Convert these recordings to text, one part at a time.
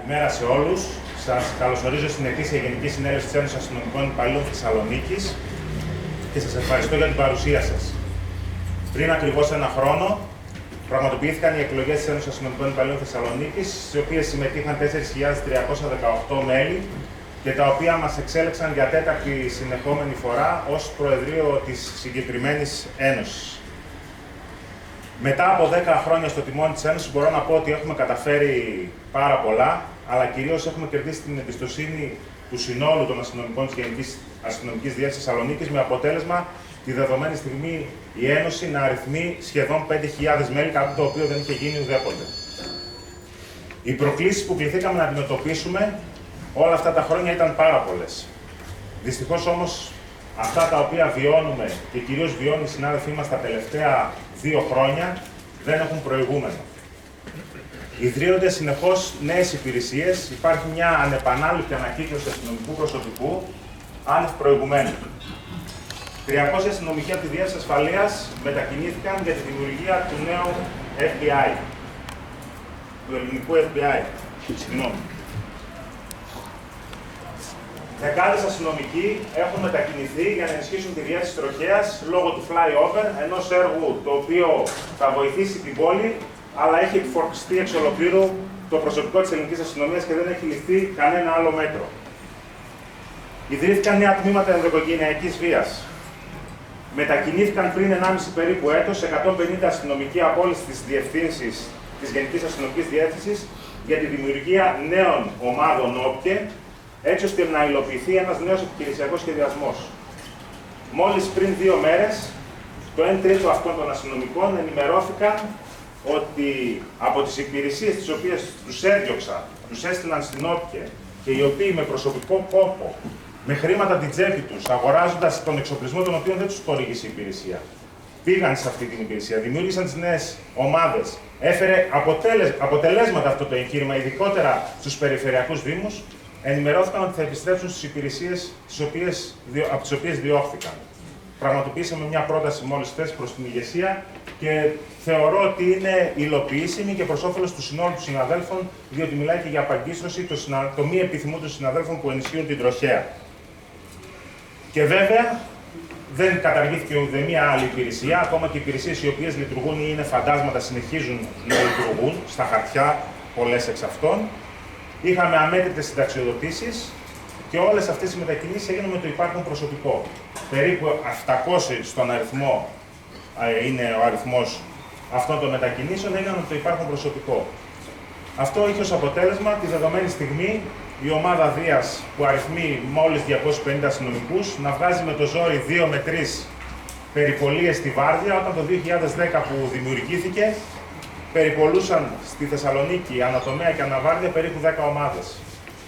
Καλημέρα σε όλους. Σας καλωσορίζω στην ετήσια Γενική Συνέλευση της Ένωσης Αστυνομικών Υπαλλήλων Θεσσαλονίκης και σας ευχαριστώ για την παρουσία σας. Πριν ακριβώς ένα χρόνο, πραγματοποιήθηκαν οι εκλογές της Ένωσης Αστυνομικών Υπαλλήλων Θεσσαλονίκης, στις οποίες συμμετείχαν 4.318 μέλη και τα οποία μας εξέλεξαν για τέταρτη συνεχόμενη φορά ως Προεδρείο της συγκεκριμένης Ένωσης. Μετά από 10 χρόνια στο τιμόνι της Ένωσης, μπορώ να πω ότι έχουμε καταφέρει πάρα πολλά, αλλά κυρίως έχουμε κερδίσει την εμπιστοσύνη του συνόλου των αστυνομικών της Γενικής Αστυνομικής Διεύθυνσης Θεσσαλονίκης, με αποτέλεσμα τη δεδομένη στιγμή η Ένωση να αριθμεί σχεδόν 5.000 μέλη, κάτι το οποίο δεν είχε γίνει ουδέποτε. Οι προκλήσεις που κληθήκαμε να αντιμετωπίσουμε όλα αυτά τα χρόνια ήταν πάρα πολλές. Δυστυχώς όμως, αυτά τα οποία βιώνουμε και κυρίως βιώνουν οι συνάδελφοί μας τα τελευταία 2 χρόνια δεν έχουν προηγούμενο. Ιδρύονται συνεχώς νέες υπηρεσίες, υπάρχει μια ανεπανάληπτη ανακύκλωση αστυνομικού προσωπικού άνευ προηγουμένου. 300 αστυνομικοί από τη Διεύθυνση Ασφαλείας μετακινήθηκαν για τη δημιουργία του νέου FBI, του ελληνικού FBI. Συγγνώμη. Δεκάδες αστυνομικοί έχουν μετακινηθεί για να ενισχύσουν τη διεύθυνση τροχέας λόγω του flyover, ενός έργου το οποίο θα βοηθήσει την πόλη, αλλά έχει εκφορτιστεί εξ ολοκλήρου το προσωπικό της ελληνικής αστυνομίας και δεν έχει ληφθεί κανένα άλλο μέτρο. Ιδρύθηκαν νέα τμήματα ενδοοικογενειακής βίας. Μετακινήθηκαν πριν 1,5 περίπου έτος 150 αστυνομικοί από όλες τις διευθύνσεις της Γενικής Αστυνομικής Διεύθυνσης για τη δημιουργία νέων ομάδων ΟΠΚΕ, έτσι ώστε να υλοποιηθεί ένας νέος επιχειρησιακός σχεδιασμός. Μόλις πριν 2 μέρες, το 1/3 αυτών των αστυνομικών ενημερώθηκαν ότι από τις υπηρεσίες τις οποίες τους έδιωξα, τους έστειλαν στην ΟΠΚΕ και οι οποίοι με προσωπικό κόπο, με χρήματα την τσέπη τους, αγοράζοντας τον εξοπλισμό τον οποίο δεν τους χορήγησε η υπηρεσία, πήγαν σε αυτή την υπηρεσία, δημιούργησαν τις νέες ομάδες, έφερε αποτελέσματα αυτό το εγχείρημα, ειδικότερα στους περιφερειακούς δήμους, ενημερώθηκαν ότι θα επιστρέψουν στις υπηρεσίες από τις οποίες διώχθηκαν. Πραγματοποιήσαμε μια πρόταση μόλις χθες προς την ηγεσία και θεωρώ ότι είναι υλοποιήσιμη και προς όφελος του συνόλου των συναδέλφων, διότι μιλάει και για απαγκίστρωση το μη επιθυμού των συναδέλφων που ενισχύουν την τροχέα. Και βέβαια, δεν καταργήθηκε ουδέμια άλλη υπηρεσία, ακόμα και οι υπηρεσίες οι οποίες λειτουργούν ή είναι φαντάσματα συνεχίζουν να λειτουργούν στα χαρτιά, πολλές εξ αυτών. Είχαμε αμέτρητες συνταξιοδοτήσεις και όλες αυτές οι μετακινήσεις έγιναν με το υπάρχον προσωπικό. Περίπου 700 στον αριθμό είναι ο αριθμός αυτών των μετακινήσεων, έγιναν με το υπάρχον προσωπικό. Αυτό είχε ως αποτέλεσμα τη δεδομένη στιγμή η ομάδα Δίας, που αριθμεί μόλις 250 αστυνομικούς, να βγάζει με το ζόρι 2 με 3 περιπολίες στη Βάρδια, όταν το 2010 που δημιουργήθηκε, περιπολούσαν στη Θεσσαλονίκη, ανατομέα και αναβάρδια, περίπου 10 ομάδες.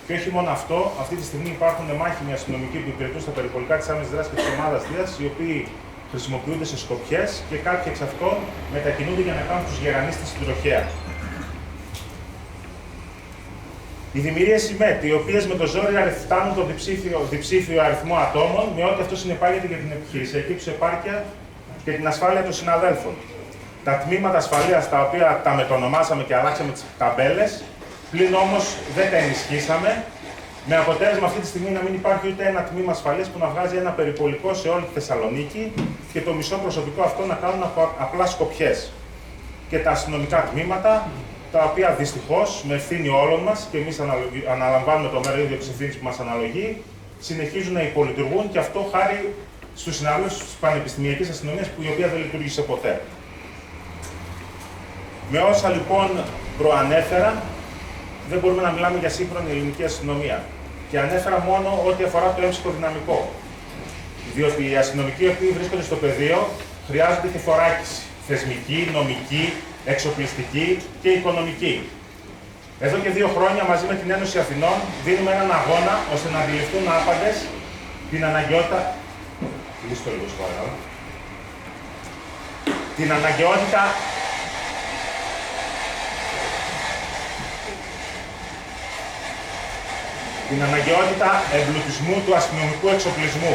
Και όχι μόνο αυτό, αυτή τη στιγμή υπάρχουν μάχημοι αστυνομικοί που υπηρετούν στα περιπολικά της άμεσης δράσης και της ομάδας Δίας, οι οποίοι χρησιμοποιούνται σε σκοπιές και κάποιοι εξ αυτών μετακινούνται για να κάνουν τους γερανίστες στην τροχέα. Οι δημιουργίες ΣΥΜΕΤ, οι οποίες με το ζόρι φτάνουν τον διψήφιο αριθμό ατόμων, με ό,τι αυτό συνεπάγεται για την επιχειρησιακή τους επάρκεια και την ασφάλεια των συναδέλφων. Τα τμήματα ασφαλείας, τα οποία τα μετονομάσαμε και αλλάξαμε τις ταμπέλες, πλην όμως δεν τα ενισχύσαμε, με αποτέλεσμα αυτή τη στιγμή να μην υπάρχει ούτε ένα τμήμα ασφαλείας που να βγάζει ένα περιπολικό σε όλη τη Θεσσαλονίκη και το μισό προσωπικό αυτό να κάνουν απλά σκοπιές. Και τα αστυνομικά τμήματα, τα οποία δυστυχώς με ευθύνη όλων μας και εμείς αναλαμβάνουμε το μέρο ίδιο της ευθύνης που μας αναλογεί, συνεχίζουν να υπολειτουργούν και αυτό χάρη στους συναδέλφους της Πανεπιστημιακής Αστυνομίας, η οποία δεν λειτουργήσε ποτέ. Με όσα λοιπόν προανέφερα, δεν μπορούμε να μιλάμε για σύγχρονη ελληνική αστυνομία. Και ανέφερα μόνο ό,τι αφορά το έμψυχο δυναμικό. Διότι οι αστυνομικοί οι οποίοι βρίσκονται στο πεδίο χρειάζονται και θωράκιση. Θεσμική, νομική, εξοπλιστική και οικονομική. Εδώ και 2 χρόνια μαζί με την Ένωση Αθηνών δίνουμε έναν αγώνα ώστε να αντιληφθούν άπαντες την αναγκαιότητα. Την αναγκαιότητα εμπλουτισμού του αστυνομικού εξοπλισμού.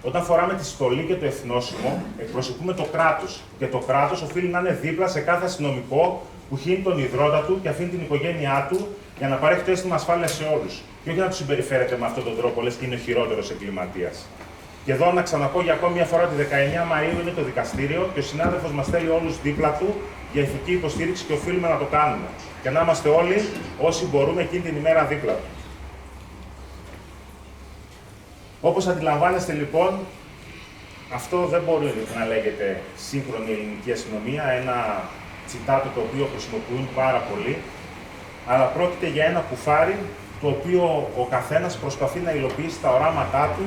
Όταν φοράμε τη στολή και το εθνόσημο, εκπροσωπούμε το κράτος. Και το κράτος οφείλει να είναι δίπλα σε κάθε αστυνομικό που χύνει τον υδρότα του και αφήνει την οικογένειά του για να παρέχει το αίσθημα ασφάλειας σε όλους. Και όχι να τους συμπεριφέρεται με αυτόν τον τρόπο, λες και είναι ο χειρότερος εγκληματίας. Και εδώ να ξαναπώ για ακόμη μια φορά ότι 19 Μαΐου είναι το δικαστήριο και ο συνάδελφος μας θέλει όλους δίπλα του για ηθική υποστήριξη και οφείλουμε να το κάνουμε. Και να είμαστε όλοι όσοι μπορούμε εκείνη την ημέρα δίπλα του. Όπως αντιλαμβάνεστε λοιπόν, αυτό δεν μπορεί να λέγεται σύγχρονη ελληνική αστυνομία, ένα τσιτάτο το οποίο χρησιμοποιούν πάρα πολύ, αλλά πρόκειται για ένα κουφάρι το οποίο ο καθένας προσπαθεί να υλοποιήσει τα οράματά του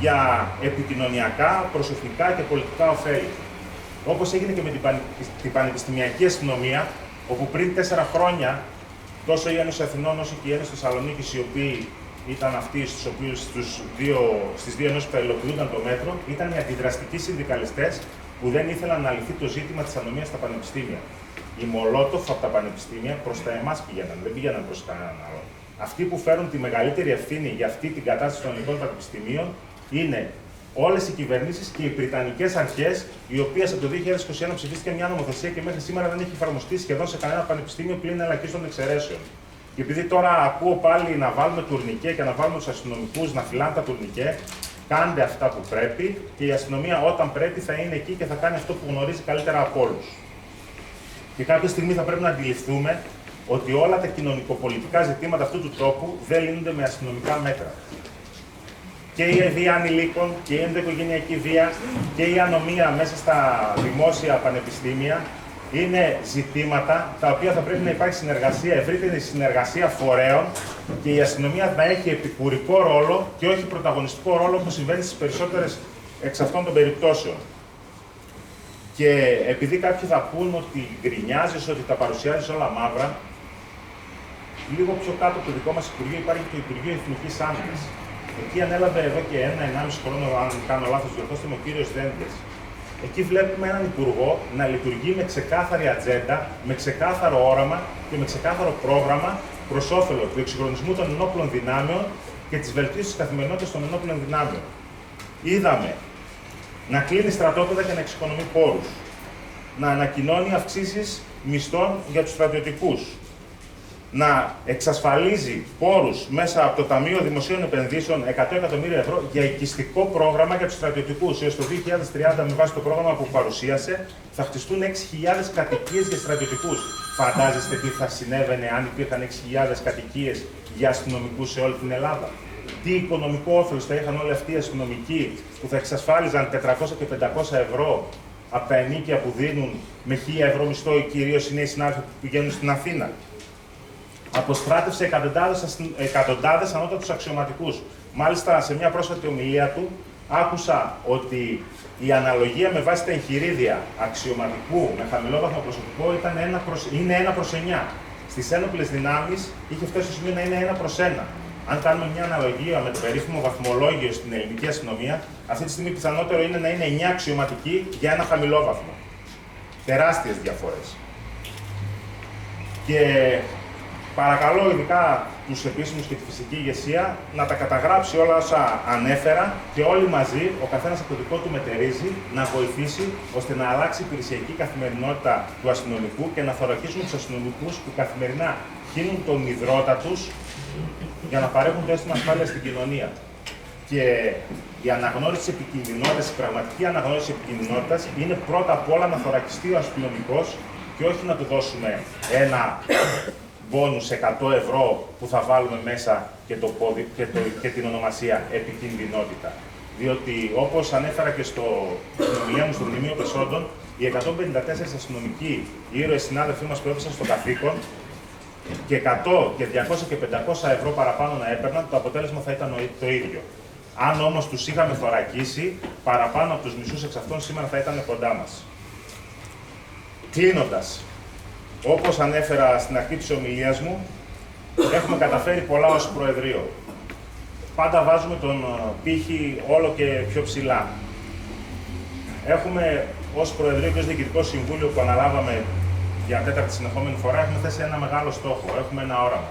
για επικοινωνιακά, προσωπικά και πολιτικά ωφέλη. Όπως έγινε και με την Πανεπιστημιακή Αστυνομία, όπου πριν 4 χρόνια τόσο η Ένωση Αθηνών όσο και η Ένωση Θεσσαλονίκης, οι οποίοι ήταν αυτοί στις δύο ενώσεις που θα υλοποιούνταν το μέτρο, ήταν οι αντιδραστικοί συνδικαλιστές που δεν ήθελαν να λυθεί το ζήτημα της ανομίας στα πανεπιστήμια. Οι Μολότοφ από τα πανεπιστήμια προς τα εμάς πήγαιναν, δεν πήγαιναν προς κανέναν άλλο. Αυτοί που φέρουν τη μεγαλύτερη ευθύνη για αυτή την κατάσταση των ελληνικών πανεπιστημίων είναι όλες οι κυβερνήσεις και οι βρυτανικές αρχές, οι οποίες από το 2021 ψηφίστηκε μια νομοθεσία και μέχρι σήμερα δεν έχει εφαρμοστεί σχεδόν σε κανένα πανεπιστήμιο πλην ελαχίστων εξαιρέσεων. Και επειδή τώρα ακούω πάλι να βάλουμε τουρνικέ και να βάλουμε τους αστυνομικούς να φυλάνε τα τουρνικέ, κάντε αυτά που πρέπει και η αστυνομία όταν πρέπει θα είναι εκεί και θα κάνει αυτό που γνωρίζει καλύτερα από όλους. Και κάποια στιγμή θα πρέπει να αντιληφθούμε ότι όλα τα κοινωνικοπολιτικά ζητήματα αυτού του τόπου δεν λύνονται με αστυνομικά μέτρα. Και η βία ανηλίκων και η ενδοοικογενειακή βία και η ανομία μέσα στα δημόσια πανεπιστήμια είναι ζητήματα τα οποία θα πρέπει να υπάρχει συνεργασία, ευρύτερη συνεργασία φορέων και η αστυνομία να έχει επικουρικό ρόλο και όχι πρωταγωνιστικό ρόλο όπως συμβαίνει στις περισσότερες εξ αυτών των περιπτώσεων. Και επειδή κάποιοι θα πούν ότι γκρινιάζεις, ότι τα παρουσιάζεις όλα μαύρα, λίγο πιο κάτω από το δικό μας Υπουργείο υπάρχει το Υπουργείο Εθνικής Άμυνας. Εκεί ανέλαβε εδώ και 1-1,5 χρόνο, αν κάνω λάθος, διορθώστε με, ο κύριος Δένδιας. Εκεί βλέπουμε έναν υπουργό να λειτουργεί με ξεκάθαρη ατζέντα, με ξεκάθαρο όραμα και με ξεκάθαρο πρόγραμμα προς όφελο του εξυγχρονισμού των ενόπλων δυνάμεων και της βελτίωσης της καθημερινότητας των ενόπλων δυνάμεων. Είδαμε να κλείνει στρατόπεδα και να εξοικονομεί πόρους, να ανακοινώνει αυξήσεις μισθών για τους στρατιωτικούς, να εξασφαλίζει πόρους μέσα από το Ταμείο Δημοσίων Επενδύσεων 100 εκατομμύρια ευρώ για οικιστικό πρόγραμμα για τους στρατιωτικούς. Έως το 2030, με βάση το πρόγραμμα που παρουσίασε, θα χτιστούν 6.000 κατοικίες για στρατιωτικούς. Φαντάζεστε τι θα συνέβαινε αν υπήρχαν 6.000 κατοικίες για αστυνομικούς σε όλη την Ελλάδα? Τι οικονομικό όφελος θα είχαν όλοι αυτοί οι αστυνομικοί που θα εξασφάλιζαν 400 και 500 ευρώ από τα ενίκια που δίνουν με 1.000 ευρώ μισθό, κυρίως οι νέοι συνάδελφοι που πηγαίνουν στην Αθήνα? Αποστράτευσε εκατοντάδες ανώτατους αξιωματικούς. Μάλιστα, σε μια πρόσφατη ομιλία του, άκουσα ότι η αναλογία με βάση τα εγχειρίδια αξιωματικού με χαμηλόβαθμο προσωπικό είναι 1/9. Στις ένοπλες δυνάμεις είχε φτάσει στο σημείο να είναι 1/1. Αν κάνουμε μια αναλογία με το περίφημο βαθμολόγιο στην ελληνική αστυνομία, αυτή τη στιγμή πιθανότερο είναι να είναι 9 αξιωματικοί για ένα χαμηλόβαθμο. Τεράστιες διαφορές. Και παρακαλώ ειδικά τους επίσημους και τη φυσική ηγεσία να τα καταγράψει όλα όσα ανέφερα και όλοι μαζί, ο καθένας από το δικό του μετερίζει, να βοηθήσει ώστε να αλλάξει η υπηρεσιακή καθημερινότητα του αστυνομικού και να θωρακίσουμε τους αστυνομικούς που καθημερινά χύνουν τον υδρότα τους για να παρέχουν το αίσθημα ασφάλειας στην κοινωνία. Και η αναγνώριση της επικινδυνότητας, η πραγματική αναγνώριση της επικινδυνότητας είναι πρώτα απ' όλα να θωρακιστεί ο αστυνομικός και όχι να του δώσουμε ένα μπόνους 100 ευρώ που θα βάλουμε μέσα και την ονομασία επικινδυνότητα. Διότι, όπως ανέφερα και στην ομιλία μου στο Μνημείο Πεσόντων, οι 154 αστυνομικοί ήρωες συνάδελφοί μας που έπεσαν στο καθήκον και 100 και 200 και 500 ευρώ παραπάνω να έπαιρναν, το αποτέλεσμα θα ήταν το ίδιο. Αν όμως τους είχαμε θωρακίσει, παραπάνω από τους μισούς εξ αυτών σήμερα θα ήταν κοντά μας. Κλείνοντας, όπως ανέφερα στην αρχή της ομιλίας μου, έχουμε καταφέρει πολλά ως Προεδρείο. Πάντα βάζουμε τον πύχη όλο και πιο ψηλά. Έχουμε ως Προεδρείο και ως Διοικητικό Συμβούλιο που αναλάβαμε για τέταρτη συνεχόμενη φορά, έχουμε θέσει ένα μεγάλο στόχο, έχουμε ένα όραμα.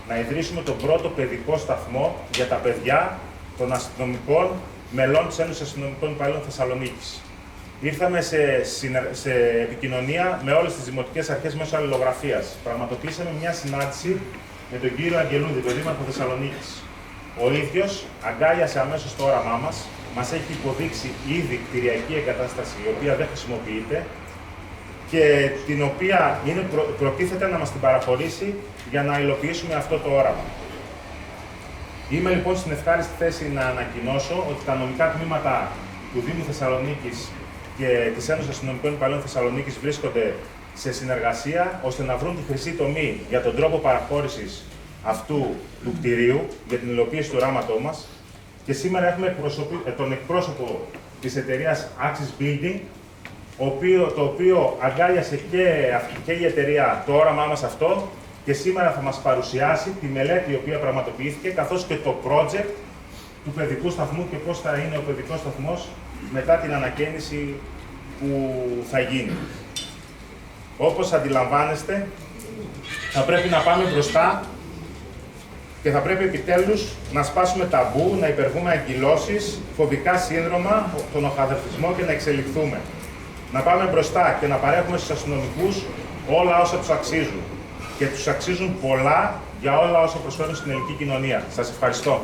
Να ιδρύσουμε τον πρώτο παιδικό σταθμό για τα παιδιά των αστυνομικών μελών της Ένωσης Αστυνομικών Υπαλλήλων Θεσσαλονίκης. Ήρθαμε σε επικοινωνία με όλες τις δημοτικές αρχές μέσω αλληλογραφίας. Πραγματοποιήσαμε μια συνάντηση με τον κύριο Αγγελούδη, τον Δήμαρχο Θεσσαλονίκης. Ο ίδιος αγκάλιασε αμέσως το όραμά μας, μας έχει υποδείξει ήδη κτηριακή εγκατάσταση, η οποία δεν χρησιμοποιείται και την οποία προτίθεται να μας την παραχωρήσει για να υλοποιήσουμε αυτό το όραμα. Είμαι λοιπόν στην ευχάριστη θέση να ανακοινώσω ότι τα νομικά τμήματα του Δήμου Θεσσαλονίκης και της Ένωσης Αστυνομικών Υπαλλήλων Θεσσαλονίκης βρίσκονται σε συνεργασία ώστε να βρουν τη χρυσή τομή για τον τρόπο παραχώρησης αυτού του κτηρίου για την υλοποίηση του οράματό μας. Και σήμερα έχουμε τον εκπρόσωπο της εταιρείας Axis Building, το οποίο αγκάλιασε και η εταιρεία το όραμά μας αυτό και σήμερα θα μας παρουσιάσει τη μελέτη η οποία πραγματοποιήθηκε, καθώς και το project του παιδικού σταθμού και πώς θα είναι ο παιδικός σταθμός μετά την ανακαίνιση που θα γίνει. Όπως αντιλαμβάνεστε, θα πρέπει να πάμε μπροστά και θα πρέπει επιτέλους να σπάσουμε ταμπού, να υπερβούμε αγκυλώσεις, φοβικά σύνδρομα, τον οχαδερφισμό και να εξελιχθούμε. Να πάμε μπροστά και να παρέχουμε στους αστυνομικούς όλα όσα τους αξίζουν. Και τους αξίζουν πολλά για όλα όσα προσφέρουν στην ελληνική κοινωνία. Σας ευχαριστώ.